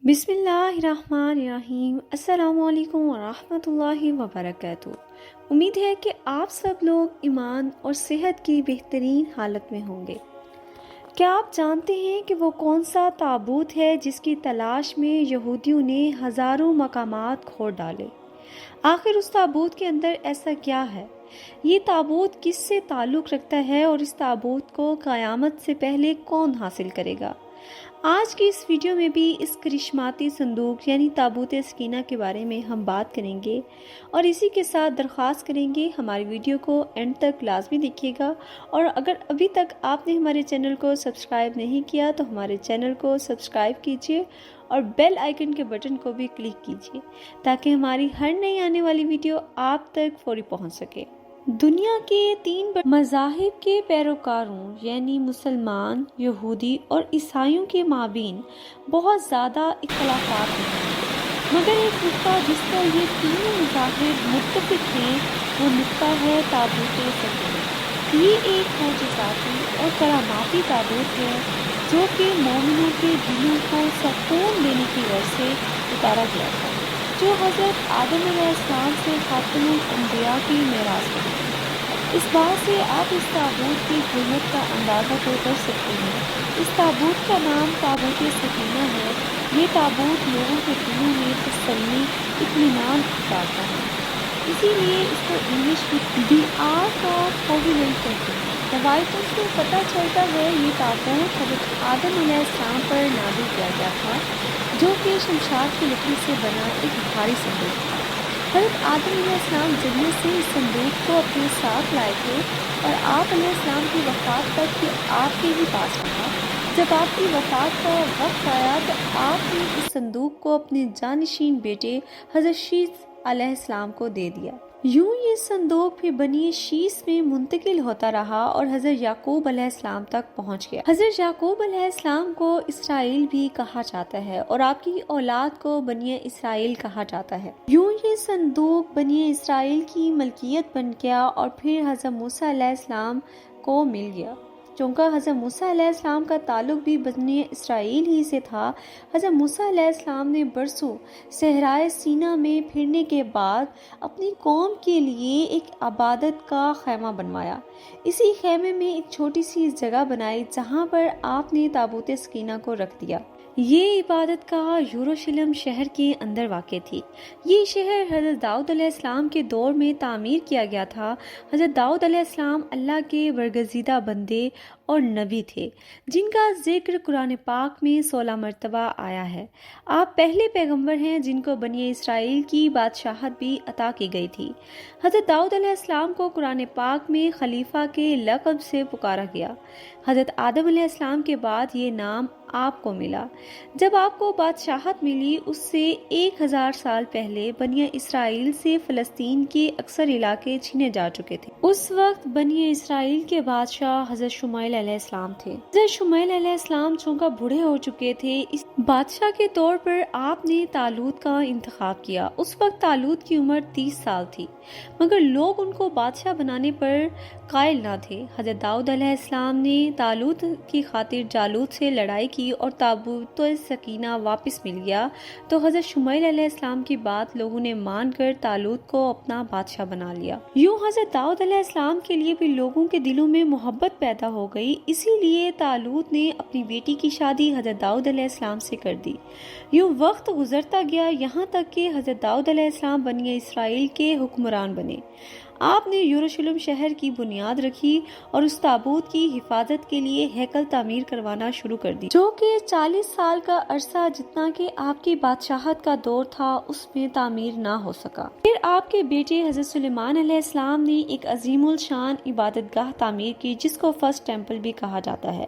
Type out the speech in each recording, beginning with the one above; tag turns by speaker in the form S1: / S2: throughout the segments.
S1: بسم اللہ الرحمن الرحیم۔ السلام علیکم ورحمۃ اللہ وبرکاتہ۔ امید ہے کہ آپ سب لوگ ایمان اور صحت کی بہترین حالت میں ہوں گے۔ کیا آپ جانتے ہیں کہ وہ کون سا تابوت ہے جس کی تلاش میں یہودیوں نے ہزاروں مقامات کھود ڈالے؟ آخر اس تابوت کے اندر ایسا کیا ہے؟ یہ تابوت کس سے تعلق رکھتا ہے اور اس تابوت کو قیامت سے پہلے کون حاصل کرے گا؟ آج کی اس ویڈیو میں بھی اس کرشماتی صندوق یعنی تابوت سکینہ کے بارے میں ہم بات کریں گے، اور اسی کے ساتھ درخواست کریں گے ہماری ویڈیو کو اینڈ تک لازمی دیکھیے گا، اور اگر ابھی تک آپ نے ہمارے چینل کو سبسکرائب نہیں کیا تو ہمارے چینل کو سبسکرائب کیجیے اور بیل آئیکن کے بٹن کو بھی کلک کیجیے تاکہ ہماری ہر نئی آنے والی ویڈیو آپ تک فوری پہنچ سکے۔ دنیا کے 3 بڑے مذاہب کے پیروکاروں یعنی مسلمان، یہودی اور عیسائیوں کے مابین بہت زیادہ اختلافات ہیں، مگر ایک نقطہ جس پر یہ تینوں مذاہب متفق ہیں وہ نقطہ ہے تابوت سکینہ۔ یہ ایک معجزاتی اور کراماتی تابوت ہے جو کہ مومنوں کے دلوں کو سکون دینے کی وجہ سے اتارا گیا تھا، جو حضرت آدم علیہ السلام سے خاتم الانبیاء کی میراث ملی تھی۔ اس بات سے آپ اس تابوت کی قیمت کا اندازہ تو کر سکتے ہیں۔ اس تابوت کا نام تابوت سکینہ ہے۔ یہ تابوت لوگوں کے دلوں میں تسلی، اطمینان اتارتا ہے، اسی لیے اس کو انگلش میں دی آرک آف کوویننٹ کہتے ہیں۔ روایتوں سے پتہ چلتا ہے یہ تابوت حضرت آدم علیہ السلام پر نازل کیا گیا تھا، جو کہ شمشاد کی لکڑی سے بنا ایک بھاری صندوق تھا۔ حضرت آدم علیہ السلام جنت سے اس صندوق کو اپنے ساتھ لائے تھے اور آپ علیہ السلام کی وفات تک یہ آپ کے ہی پاس رہا۔ جب آپ کی وفات کا وقت آیا تو آپ نے اس صندوق کو اپنے جانشین بیٹے حضرت شیث علیہ السلام کو دے دیا۔ یوں یہ صندوق پھر بنی شیث میں منتقل ہوتا رہا اور حضرت یعقوب علیہ السلام تک پہنچ گیا۔ حضرت یعقوب علیہ السلام کو اسرائیل بھی کہا جاتا ہے اور آپ کی اولاد کو بنی اسرائیل کہا جاتا ہے۔ یوں یہ صندوق بنی اسرائیل کی ملکیت بن گیا اور پھر حضرت موسیٰ علیہ السلام کو مل گیا۔ چونکہ حضرت موسیٰ علیہ السلام کا تعلق بھی بنی اسرائیل ہی سے تھا، حضرت موسیٰ علیہ السلام نے برسوں صحرائے سینا میں پھرنے کے بعد اپنی قوم کے لیے ایک عبادت کا خیمہ بنوایا۔ اسی خیمے میں ایک چھوٹی سی جگہ بنائی جہاں پر آپ نے تابوت سکینہ کو رکھ دیا۔ یہ عبادت گاہ یروشلم شہر کے اندر واقع تھی۔ یہ شہر حضرت داؤد علیہ السلام کے دور میں تعمیر کیا گیا تھا۔ حضرت داؤد علیہ السلام اللہ کے برگزیدہ بندے اور نبی تھے جن کا ذکر قرآن پاک میں 16 مرتبہ آیا ہے۔ آپ پہلے پیغمبر ہیں جن کو بنی اسرائیل کی بادشاہت بھی عطا کی گئی تھی۔ حضرت داؤد علیہ السلام کو قرآن پاک میں خلیفہ کے لقب سے پکارا گیا۔ حضرت آدم علیہ السلام کے بعد یہ نام آپ کو ملا۔ جب آپ کو بادشاہت ملی اس سے 1000 سال پہلے بنی اسرائیل سے فلسطین کے اکثر علاقے چھینے جا چکے تھے۔ اس وقت بنی اسرائیل کے بادشاہ حضرت شموئیل علیہ السلام تھے۔ حضرت شموئیل علیہ السلام چونکہ بوڑھے ہو چکے تھے، اس بادشاہ کے طور پر آپ نے طالوت کا انتخاب کیا۔ اس وقت طالوت کی عمر 30 سال تھی، مگر لوگ ان کو بادشاہ بنانے پر قائل نہ تھے۔ حضرت داؤد علیہ السلام نے طالوت کی خاطر جالوت سے لڑائی کی اور تابوت سکینہ واپس مل گیا، تو حضرت شموئیل علیہ السلام کی بات لوگوں نے مان کر طالوت کو اپنا بادشاہ بنا لیا۔ یوں حضرت داؤد علیہ السلام کے لیے بھی لوگوں کے دلوں میں محبت پیدا ہو گئی، اسی لیے طالوت نے اپنی بیٹی کی شادی حضرت داؤد علیہ السلام سے کر دی۔ یوں وقت گزرتا گیا یہاں تک کہ حضرت داؤد علیہ السلام بنی اسرائیل کے حکمران بنے۔ آپ نے یروشلم شہر کی بنیاد رکھی اور اس تابوت کی حفاظت کے لیے ہیکل تعمیر کروانا شروع کر دی، جو کہ 40 سال کا عرصہ جتنا کہ آپ کی بادشاہت کا دور تھا اس میں تعمیر نہ ہو سکا۔ پھر آپ کے بیٹے حضرت سلیمان علیہ السلام نے ایک عظیم الشان عبادت گاہ تعمیر کی جس کو فرسٹ ٹیمپل بھی کہا جاتا ہے۔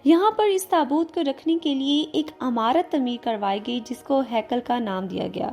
S1: یہاں پر اس تابوت کو رکھنے کے لیے ایک عمارت تعمیر کروائی گئی جس کو ہیکل کا نام دیا گیا۔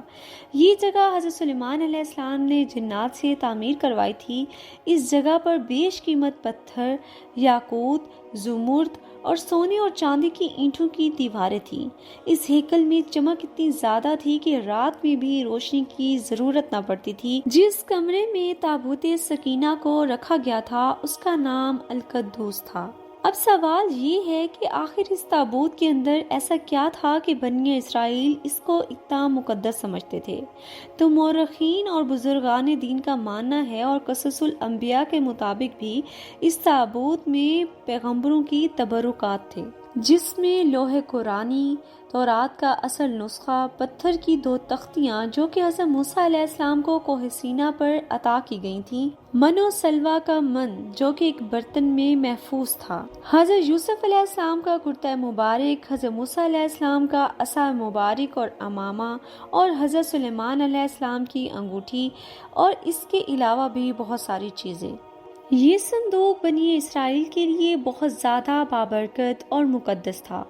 S1: یہ جگہ حضرت سلیمان علیہ السلام نے جنات سے تعمیر کروائی تھی۔ اس جگہ پر بیش قیمت پتھر، یاقوت، زمرد اور سونے اور چاندی کی اینٹوں کی دیواریں تھیں۔ اس ہیکل میں چمک اتنی زیادہ تھی کہ رات میں بھی روشنی کی ضرورت نہ پڑتی تھی۔ جس کمرے میں تابوت سکینہ کو رکھا گیا تھا اس کا نام القدوس تھا۔ اب سوال یہ ہے کہ آخر اس تابوت کے اندر ایسا کیا تھا کہ بنی اسرائیل اس کو اتنا مقدس سمجھتے تھے؟ تو مورخین اور بزرگان دین کا ماننا ہے اور قصص الانبیاء کے مطابق بھی اس تابوت میں پیغمبروں کی تبرکات تھے، جس میں لوح قرآنی، تورات کا اصل نسخہ، پتھر کی 2 تختیاں جو کہ حضرت موسیٰ علیہ السلام کو کوہ سینا پر عطا کی گئی تھیں، من و سلوہ کا من جو کہ ایک برتن میں محفوظ تھا، حضرت یوسف علیہ السلام کا کرتہ مبارک، حضرت موسیٰ علیہ السلام کا عصا مبارک اور امامہ، اور حضرت سلیمان علیہ السلام کی انگوٹھی، اور اس کے علاوہ بھی بہت ساری چیزیں۔ یہ صندوق بنی اسرائیل کے لیے بہت زیادہ بابرکت اور مقدس تھا۔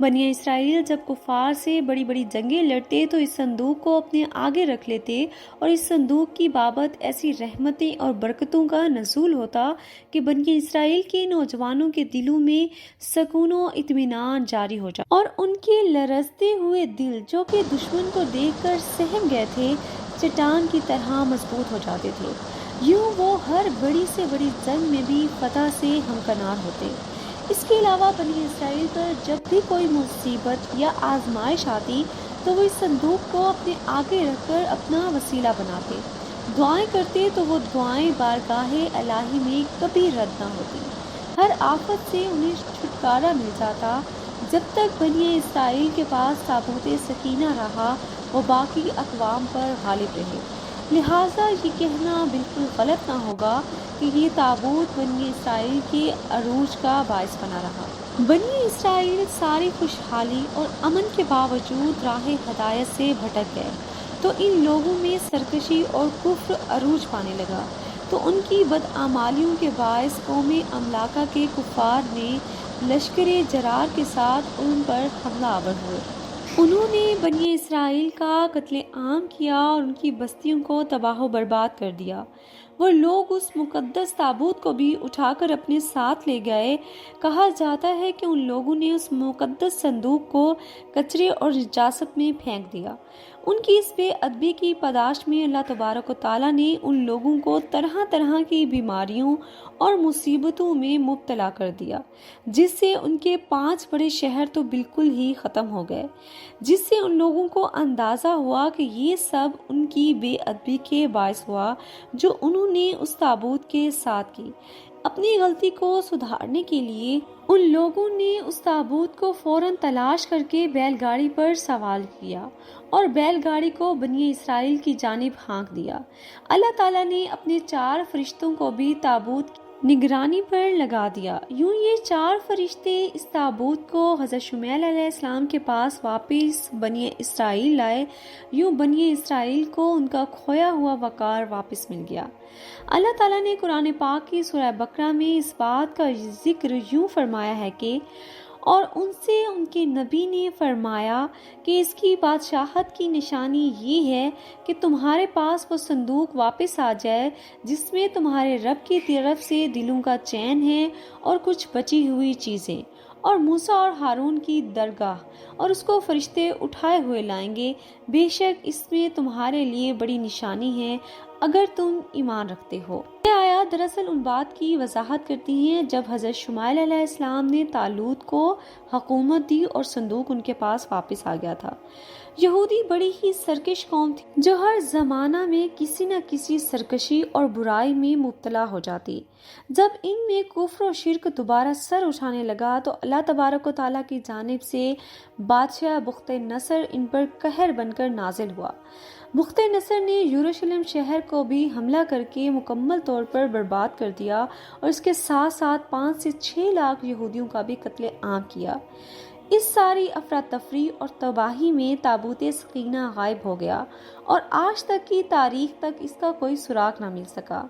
S1: بنی اسرائیل جب کفار سے بڑی بڑی جنگیں لڑتے تو اس صندوق کو اپنے آگے رکھ لیتے، اور اس صندوق کی بابت ایسی رحمتیں اور برکتوں کا نزول ہوتا کہ بنی اسرائیل کے نوجوانوں کے دلوں میں سکون و اطمینان جاری ہو جاتا، اور ان کے لرزتے ہوئے دل جو کہ دشمن کو دیکھ کر سہم گئے تھے، چٹان کی طرح مضبوط ہو جاتے تھے۔ یوں وہ ہر بڑی سے بڑی جنگ میں بھی فتح سے ہمکنار ہوتے۔ اس کے علاوہ بنی اسرائیل پر جب بھی کوئی مصیبت یا آزمائش آتی تو وہ اس صندوق کو اپنے آگے رکھ کر اپنا وسیلہ بناتے، دعائیں کرتے تو وہ دعائیں بارگاہ الہی میں کبھی رد نہ ہوتی۔ ہر آفت سے انہیں چھٹکارا مل جاتا۔ جب تک بنی اسرائیل کے پاس تابوت سکینہ رہا وہ باقی اقوام پر غالب رہے، لہٰذا یہ کہنا بالکل غلط نہ ہوگا کہ یہ تابوت بنی اسرائیل کے عروج کا باعث بنا رہا۔ بنی اسرائیل ساری خوشحالی اور امن کے باوجود راہ ہدایت سے بھٹک گئے تو ان لوگوں میں سرکشی اور کفر عروج پانے لگا، تو ان کی بدعمالیوں کے باعث قوم املاکہ کے کفار نے لشکر جرار کے ساتھ ان پر حملہ آور ہوئے۔ انہوں نے بنی اسرائیل کا قتل عام کیا اور ان کی بستیوں کو تباہ و برباد کر دیا۔ وہ لوگ اس مقدس تابوت کو بھی اٹھا کر اپنے ساتھ لے گئے۔ کہا جاتا ہے کہ ان لوگوں نے اس مقدس صندوق کو کچرے اور نجاست میں پھینک دیا۔ ان کی اس بے ادبی کی پاداش میں اللہ تبارک و تعالیٰ نے ان لوگوں کو طرح طرح کی بیماریوں اور مصیبتوں میں مبتلا کر دیا، جس سے ان کے 5 بڑے شہر تو بالکل ہی ختم ہو گئے، جس سے ان لوگوں کو اندازہ ہوا کہ یہ سب ان کی بے ادبی کے باعث ہوا جو انہوں نے اس تابوت کے ساتھ کی۔ اپنی غلطی کو سدھارنے کے لیے ان لوگوں نے اس تابوت کو فوراً تلاش کر کے بیل گاڑی پر سوار کیا اور بیل گاڑی کو بنی اسرائیل کی جانب ہانک دیا۔ اللہ تعالیٰ نے اپنے 4 فرشتوں کو بھی تابوت کی نگرانی پر لگا دیا۔ یوں یہ 4 فرشتے اس تابوت کو حضرت شمیل علیہ السلام کے پاس واپس بنی اسرائیل لائے۔ یوں بنی اسرائیل کو ان کا کھویا ہوا وقار واپس مل گیا۔ اللہ تعالیٰ نے قرآن پاک کی سورہ بقرہ میں اس بات کا ذکر یوں فرمایا ہے کہ اور ان سے ان کے نبی نے فرمایا کہ اس کی بادشاہت کی نشانی یہ ہے کہ تمہارے پاس وہ صندوق واپس آ جائے جس میں تمہارے رب کی طرف سے دلوں کا چین ہے اور کچھ بچی ہوئی چیزیں، اور موسیٰ اور ہارون کی درگاہ، اور اس کو فرشتے اٹھائے ہوئے لائیں گے۔ بے شک اس میں تمہارے لیے بڑی نشانی ہے اگر تم ایمان رکھتے ہو۔ یہ آیات دراصل ان بات کی وضاحت کرتی ہیں جب حضرت شمائیل علیہ السلام نے طالوت کو حکومت دی اور صندوق ان کے پاس واپس آ گیا تھا۔ یہودی بڑی ہی سرکش قوم تھی جو ہر زمانہ میں کسی نہ کسی سرکشی اور برائی میں مبتلا ہو جاتی۔ جب ان میں کفر و شرک دوبارہ سر اٹھانے لگا تو اللہ تبارک و تعالیٰ کی جانب سے بادشاہ بخت نصر ان پر قہر بن کر نازل ہوا۔ بخت نصر نے یروشلم شہر کو بھی حملہ کر کے مکمل طور پر برباد کر دیا اور اس کے ساتھ ساتھ 5 سے 6 لاکھ یہودیوں کا بھی قتل عام کیا۔ اس ساری افراتفری اور تباہی میں تابوت سکینہ غائب ہو گیا اور آج تک کی تاریخ تک اس کا کوئی سراغ نہ مل سکا۔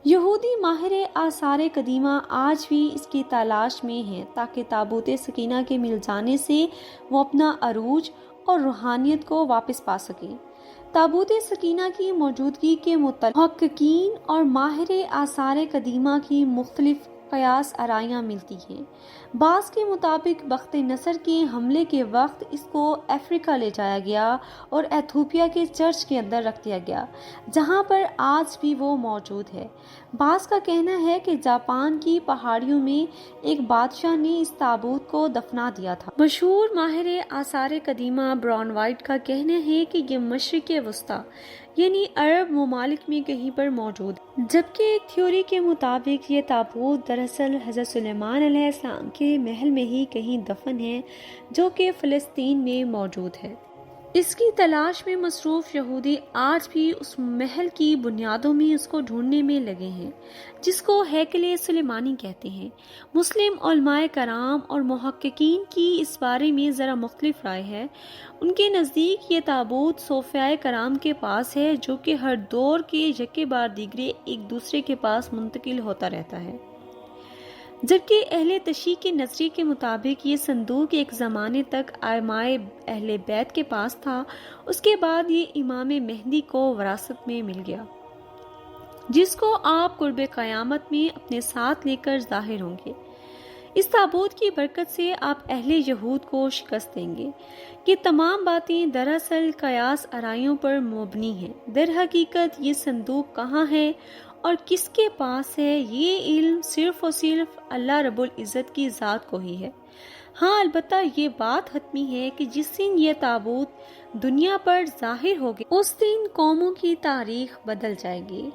S1: یہودی ماہر آثار قدیمہ آج بھی اس کی تلاش میں ہیں تاکہ تابوت سکینہ کے مل جانے سے وہ اپنا عروج اور روحانیت کو واپس پا سکیں۔ تابوت سکینہ کی موجودگی کے متعلق محققین اور ماہر آثار قدیمہ کی مختلف قیاس آرائیاں ملتی ہیں۔ بعض کے مطابق بخت نصر کے حملے کے وقت اس کو افریقہ لے جایا گیا اور ایتھوپیا کے چرچ کے اندر رکھ دیا گیا، جہاں پر آج بھی وہ موجود ہے۔ بعض کا کہنا ہے کہ جاپان کی پہاڑیوں میں ایک بادشاہ نے اس تابوت کو دفنا دیا تھا۔ مشہور ماہر آثار قدیمہ براؤن وائٹ کا کہنا ہے کہ یہ مشرق وسطیٰ یعنی عرب ممالک میں کہیں پر موجود ہے، جبکہ ایک تھیوری کے مطابق یہ تابوت دراصل حضرت سلیمان علیہ السلام کے محل میں ہی کہیں دفن ہے، جو کہ فلسطین میں موجود ہے۔ اس کی تلاش میں مصروف یہودی آج بھی اس محل کی بنیادوں میں اس کو ڈھونڈنے میں لگے ہیں، جس کو ہیکل سلیمانی کہتے ہیں۔ مسلم علماء کرام اور محققین کی اس بارے میں ذرا مختلف رائے ہے۔ ان کے نزدیک یہ تابوت صوفیاء کرام کے پاس ہے، جو کہ ہر دور کے یکے بعد دیگرے ایک دوسرے کے پاس منتقل ہوتا رہتا ہے، جبکہ اہل تشیع کے نظریے کے مطابق یہ صندوق ایک زمانے تک ائمہ اہل بیت کے پاس تھا، اس کے بعد یہ امام مہدی کو وراثت میں مل گیا، جس کو آپ قرب قیامت میں اپنے ساتھ لے کر ظاہر ہوں گے۔ اس تابوت کی برکت سے آپ اہل یہود کو شکست دیں گے۔ یہ تمام باتیں دراصل قیاس آرائیوں پر مبنی ہیں۔ در حقیقت یہ صندوق کہاں ہے اور کس کے پاس ہے، یہ علم صرف اور صرف اللہ رب العزت کی ذات کو ہی ہے۔ ہاں، البتہ یہ بات حتمی ہے کہ جس دن یہ تابوت دنیا پر ظاہر ہوگی، اس دن قوموں کی تاریخ بدل جائے گی۔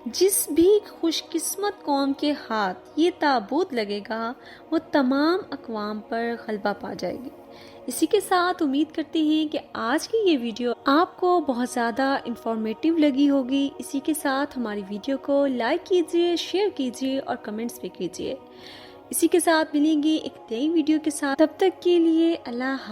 S1: جس بھی خوش قسمت قوم کے ہاتھ یہ تابوت لگے گا، وہ تمام اقوام پر غلبہ پا جائے گی۔ اسی کے ساتھ امید کرتے ہیں کہ آج کی یہ ویڈیو آپ کو بہت زیادہ انفارمیٹیو لگی ہوگی۔ اسی کے ساتھ ہماری ویڈیو کو لائک کیجیے، شیئر کیجیے اور کمنٹس بھی کیجیے۔ اسی کے ساتھ ملیں گے ایک نئی ویڈیو کے ساتھ، تب تک کے لیے اللہ حافظ۔